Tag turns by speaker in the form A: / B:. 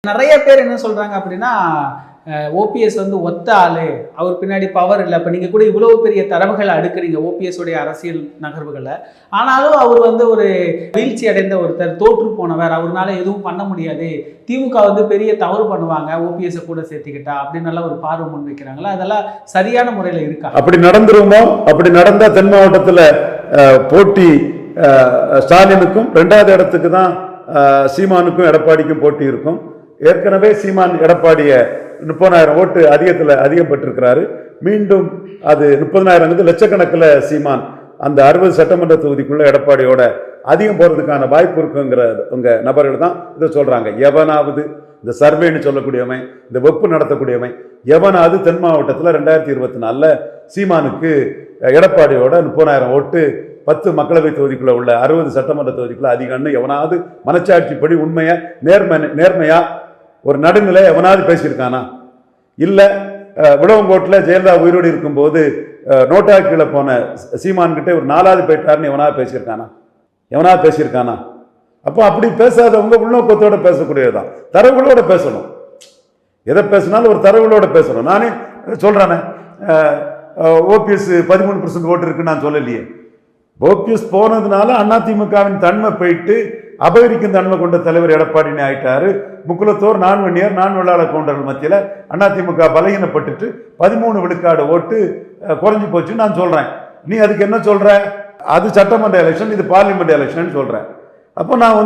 A: நிறைய பேர் என்ன சொல்றாங்க அப்படின்னா ஓபிஎஸ் வந்து ஒத்த ஆளு, அவர் பின்னாடி பவர் இல்லை. இப்போ நீங்கள் கூட இவ்வளவு பெரிய தரவுகளை அடுக்குறீங்க ஓபிஎஸ் உடைய அரசியல் நகர்வுகளை. ஆனாலும் அவர் வந்து ஒரு வீழ்ச்சி அடைந்த ஒருத்தர், தோற்று போனவர், அவரால் எதுவும் பண்ண முடியாது, திமுக வந்து பெரிய தவறு பண்ணுவாங்க ஓபிஎஸ் கூட சேர்த்துக்கிட்டா அப்படின்னு ஒரு பார்வை முன் வைக்கிறாங்களா? அதெல்லாம் சரியான முறையில் இருக்கா?
B: அப்படி நடந்துருமோ? அப்படி நடந்தா தென் மாவட்டத்தில் போட்டி ஸ்டாலினுக்கும் 2வது இடத்துக்கு தான் சீமானுக்கும் எடப்பாடிக்கும் போட்டி இருக்கும். ஏற்கனவே சீமான் எடப்பாடிய 30,000 ஓட்டு அதிகம் பெற்றிருக்கிறாரு. மீண்டும் அது 30,000 லட்சக்கணக்கில் சீமான் அந்த 60 சட்டமன்ற தொகுதிக்குள்ள எடப்பாடியோட அதிகம் போறதுக்கான வாய்ப்பு இருக்குங்கிற உங்க நபர்கள் தான் இதை சொல்றாங்க. எவனாவது இந்த சர்வேன்னு சொல்லக்கூடியவன், இந்த வெப்பு நடத்தக்கூடியவன் எவனாவது தென் மாவட்டத்தில் 2024 சீமானுக்கு எடப்பாடியோட 30,000 ஓட்டு 10 மக்களவை தொகுதிக்குள்ள உள்ள 60 சட்டமன்ற தொகுதிக்குள்ள அதிகம்னு எவனாவது மனச்சாட்சிப்படி உண்மையா நேர்மையா ஒரு நடுநிலை எவனாவது பேசியிருக்கானா? இல்லை விடவங்கோட்டில் ஜெயலலிதா உயிரோடு இருக்கும்போது நோட்டா கீழே போன சீமான் கிட்டே ஒரு 4வது போயிட்டாருன்னு எவனாவது பேசியிருக்கானா? அப்போ அப்படி பேசாதவங்க உள்நோக்கத்தோட பேசக்கூடியதுதான். தரவுகளோட பேசணும். எதை பேசினாலும் ஒரு தரவுகளோட பேசணும். நானே சொல்றேனே, ஓபிஎஸ் 13% ஓட்டு இருக்குன்னு நான் சொல்லலையே. ஓபிஎஸ் போனதுனால அதிமுகவின் தன்மை போயிட்டு அபகரிக்கும் தன்மை கொண்ட தலைவர் எடப்பாடினே ஆயிட்டாரு. முக்குலத்தோர் நான்வன்னியர் வெள்ளாள கவுண்டர்கள் மத்தியில் அதிமுக பலகீனப்பட்டுட்டு 13 விழுக்காடு ஓட்டு குறைஞ்சி போச்சுன்னு நான் சொல்றேன். நீ அதுக்கு என்ன சொல்ற? அது சட்டமன்ற எலெக்ஷன், இது பார்லிமெண்ட் எலெக்ஷன் சொல்றேன். அப்போ நான்